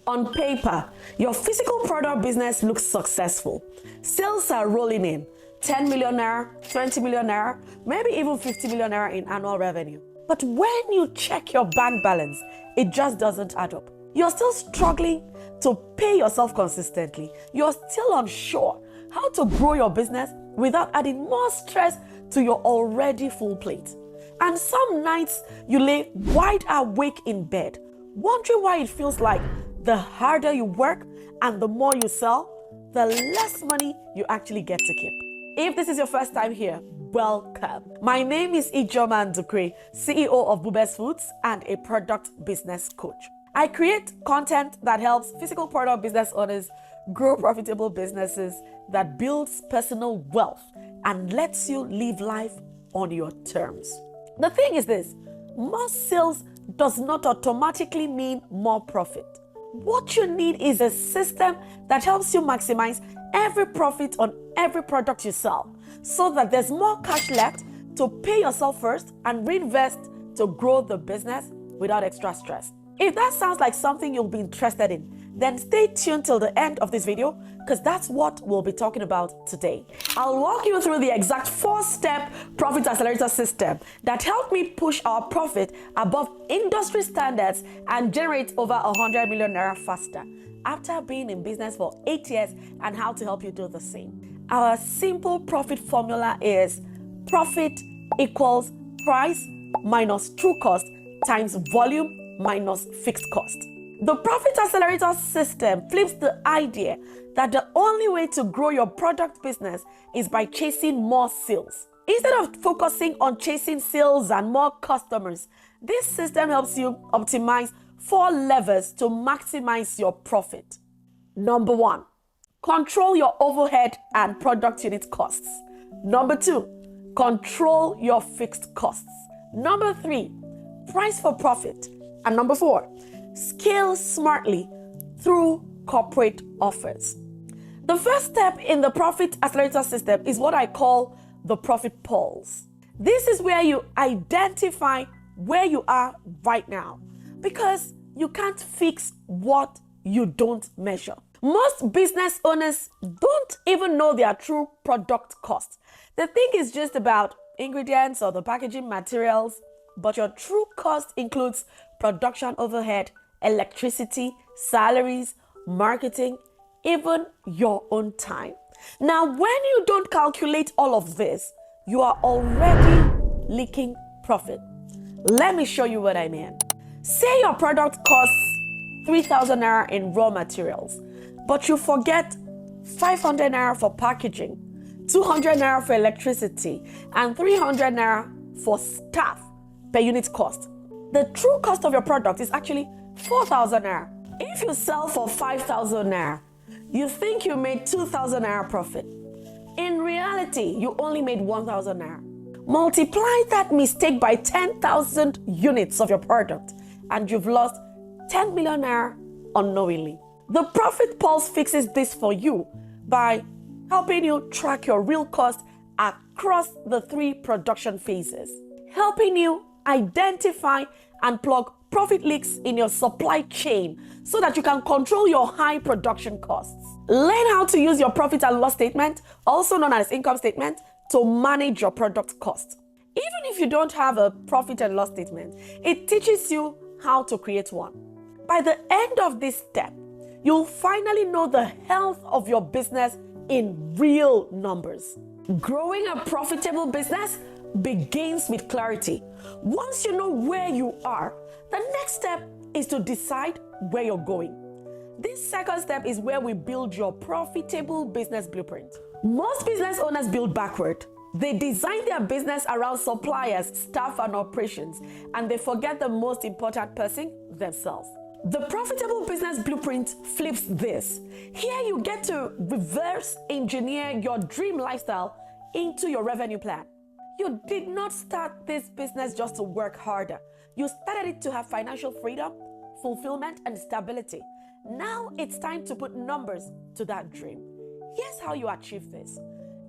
On paper, your physical product business looks successful. Sales are rolling in, 10 million naira, 20 million naira, maybe even 50 million naira in annual revenue. But when you check your bank balance, it just doesn't add up. You're still struggling to pay yourself consistently. You're still unsure how to grow your business without adding more stress to your already full plate. And some nights you lay wide awake in bed, wondering why it feels like the harder you work and the more you sell, the less money you actually get to keep. If this is your first time here, welcome. My name is Ijoma Ndukwe, CEO of Bubes Foods and a product business coach. I create content that helps physical product business owners grow profitable businesses that builds personal wealth and lets you live life on your terms. The thing is this, more sales does not automatically mean more profit. What you need is a system that helps you maximize every profit on every product you sell so that there's more cash left to pay yourself first and reinvest to grow the business without extra stress. If that sounds like something you'll be interested in, then stay tuned till the end of this video because that's what we'll be talking about today. I'll walk you through the exact 4-step Profit Accelerator System that helped me push our profit above industry standards and generate over 100 million naira faster after being in business for 8 years, and how to help you do the same. Our simple profit formula is profit equals price minus true cost times volume minus fixed cost. The Profit Accelerator System flips the idea that the only way to grow your product business is by chasing more sales. Instead of focusing on chasing sales and more customers, this system helps you optimize 4 levers to maximize your profit. Number 1, control your overhead and product unit costs. Number 2, control your fixed costs. Number 3, price for profit. And number 4, scale smartly through corporate offers. The first step in the Profit Accelerator System is what I call the profit pulse. This is where you identify where you are right now, because you can't fix what you don't measure. Most business owners don't even know their true product cost. They think it's just about ingredients or the packaging materials, but your true cost includes production overhead, electricity, salaries, marketing, even your own time. Now, when you don't calculate all of this, you are already leaking profit. Let me show you what I mean. Say your product costs 3,000 naira in raw materials, but you forget 500 naira for packaging, 200 naira for electricity, and 300 naira for staff per unit cost. The true cost of your product is actually 4,000 naira. If you sell for 5,000 naira, you think you made 2,000 naira profit. In reality, you only made 1,000 naira. Multiply that mistake by 10,000 units of your product, and you've lost 10 million naira unknowingly. The Profit Pulse fixes this for you by helping you track your real cost across the 3 production phases, helping you identify and plug profit leaks in your supply chain so that you can control your high production costs. Learn how to use your profit and loss statement, also known as income statement, to manage your product cost. Even if you don't have a profit and loss statement, it teaches you how to create one. By the end of this step, you'll finally know the health of your business in real numbers. Growing a profitable business begins with clarity. Once you know where you are, the next step is to decide where you're going. This second step is where we build your profitable business blueprint. Most business owners build backward. They design their business around suppliers, staff, and operations, and they forget the most important person, themselves. The profitable business blueprint flips this. Here you get to reverse engineer your dream lifestyle into your revenue plan. You did not start this business just to work harder. You started it to have financial freedom, fulfillment, and stability. Now it's time to put numbers to that dream. Here's how you achieve this.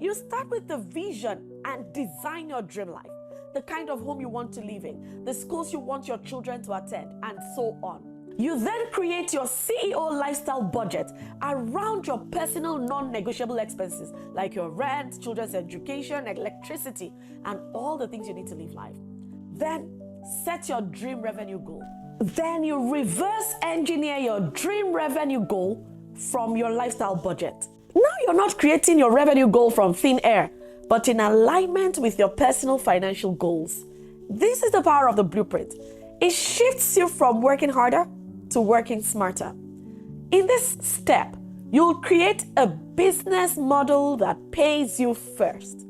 You start with the vision and design your dream life, the kind of home you want to live in, the schools you want your children to attend, and so on. You then create your CEO lifestyle budget around your personal non-negotiable expenses like your rent, children's education, electricity, and all the things you need to live life. Then set your dream revenue goal. Then you reverse engineer your dream revenue goal from your lifestyle budget. Now you're not creating your revenue goal from thin air, but in alignment with your personal financial goals. This is the power of the blueprint. It shifts you from working harder to working smarter. In this step, you'll create a business model that pays you first.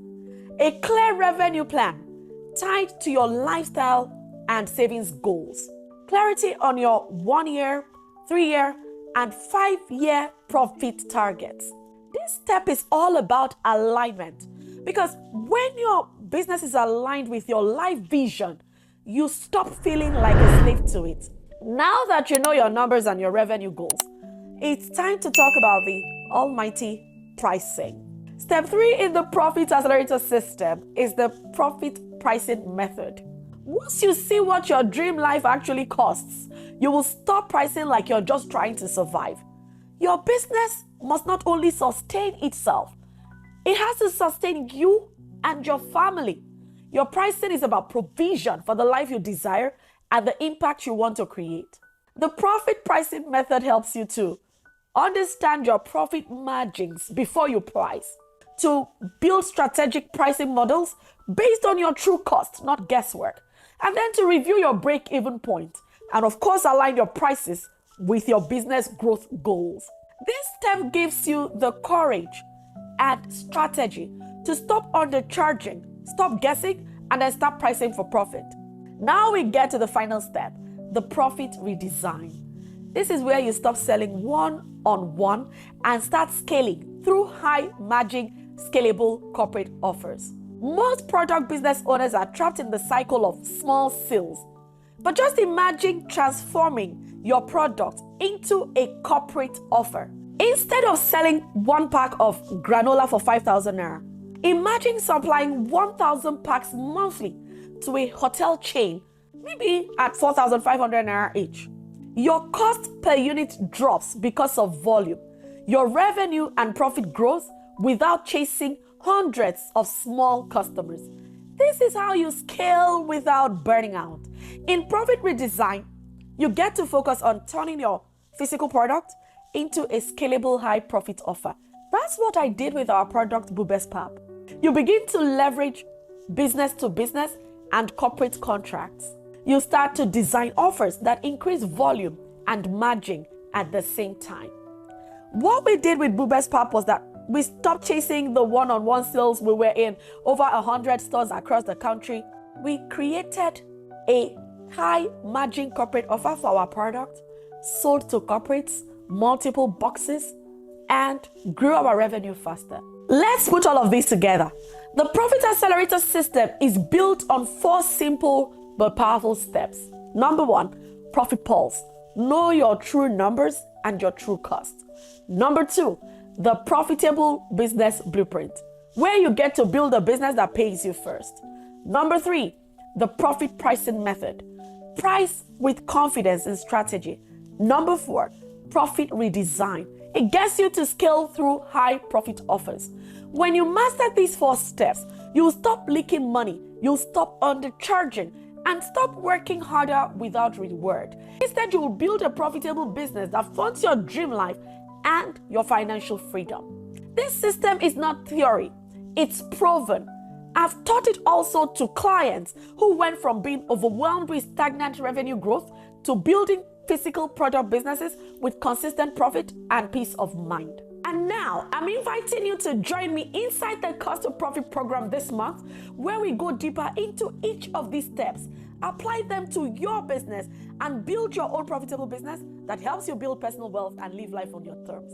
A clear revenue plan tied to your lifestyle and savings goals. Clarity on your 1 year, 3 year, and 5 year profit targets. This step is all about alignment, because when your business is aligned with your life vision, you stop feeling like a slave to it. Now that you know your numbers and your revenue goals, it's time to talk about the almighty pricing. Step 3 in the Profit Accelerator System is the profit pricing method. Once you see what your dream life actually costs, you will stop pricing like you're just trying to survive. Your business must not only sustain itself, it has to sustain you and your family. Your pricing is about provision for the life you desire and the impact you want to create. The profit pricing method helps you to understand your profit margins before you price, to build strategic pricing models based on your true cost, not guesswork, and then to review your break-even point, and of course align your prices with your business growth goals. This step gives you the courage and strategy to stop undercharging, stop guessing, and then start pricing for profit. Now we get to the final step, the profit redesign. This is where you stop selling one-on-one and start scaling through high-margin, scalable corporate offers. Most product business owners are trapped in the cycle of small sales. But just imagine transforming your product into a corporate offer. Instead of selling 1 pack of granola for 5,000 naira, imagine supplying 1,000 packs monthly to a hotel chain, maybe at 4,500 naira each. Your cost per unit drops because of volume. Your revenue and profit grows without chasing hundreds of small customers. This is how you scale without burning out. In Profit Redesign, you get to focus on turning your physical product into a scalable high profit offer. That's what I did with our product Bubes Pap. You begin to leverage business to business and corporate contracts. You start to design offers that increase volume and margin at the same time. What we did with Bubes Pap was that we stopped chasing the one-on-one sales we were in over 100 stores across the country. We created a high margin corporate offer for our product, sold to corporates, multiple boxes, and grew our revenue faster. Let's put all of this together. The Profit Accelerator System is built on 4 simple but powerful steps. Number 1, Profit Pulse. Know your true numbers and your true cost. Number 2, the Profitable Business Blueprint, where you get to build a business that pays you first. Number 3, the Profit Pricing Method. Price with confidence and strategy. Number 4, Profit Redesign. It gets you to scale through high profit offers. When you master these 4 steps, you'll stop leaking money, you'll stop undercharging, and stop working harder without reward. Instead, you will build a profitable business that funds your dream life and your financial freedom. This system is not theory, it's proven. I've taught it also to clients who went from being overwhelmed with stagnant revenue growth to building physical product businesses with consistent profit and peace of mind. And now I'm inviting you to join me inside the Cost-to-Profit program this month, where we go deeper into each of these steps, apply them to your business, and build your own profitable business that helps you build personal wealth and live life on your terms.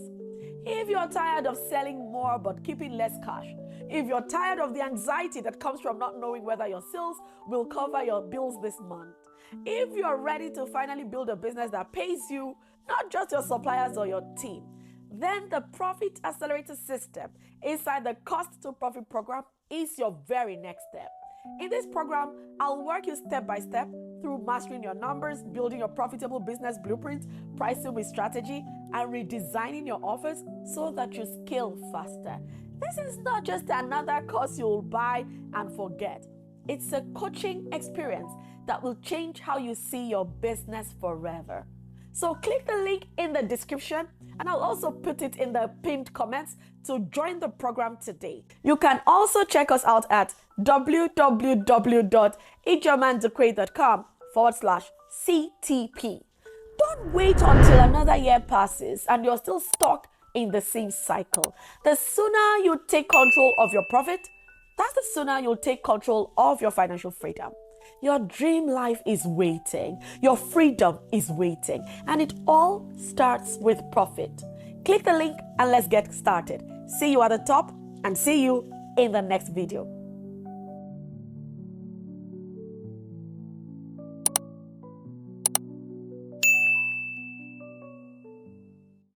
If you're tired of selling more but keeping less cash, if you're tired of the anxiety that comes from not knowing whether your sales will cover your bills this month, if you're ready to finally build a business that pays you, not just your suppliers or your team, then the Profit Accelerator System inside the Cost-to-Profit program is your very next step. In this program, I'll work you step by step through mastering your numbers, building your profitable business blueprint, pricing with strategy, and redesigning your offers so that you scale faster. This is not just another course you'll buy and forget. It's a coaching experience that will change how you see your business forever. So click the link in the description, and I'll also put it in the pinned comments to join the program today. You can also check us out at www.ijamanduque.com/CTP. Don't wait until another year passes and you're still stuck in the same cycle. The sooner you take control of your profit, that's the sooner you'll take control of your financial freedom. Your dream life is waiting. Your freedom is waiting. And it all starts with profit. Click the link and let's get started. See you at the top and see you in the next video.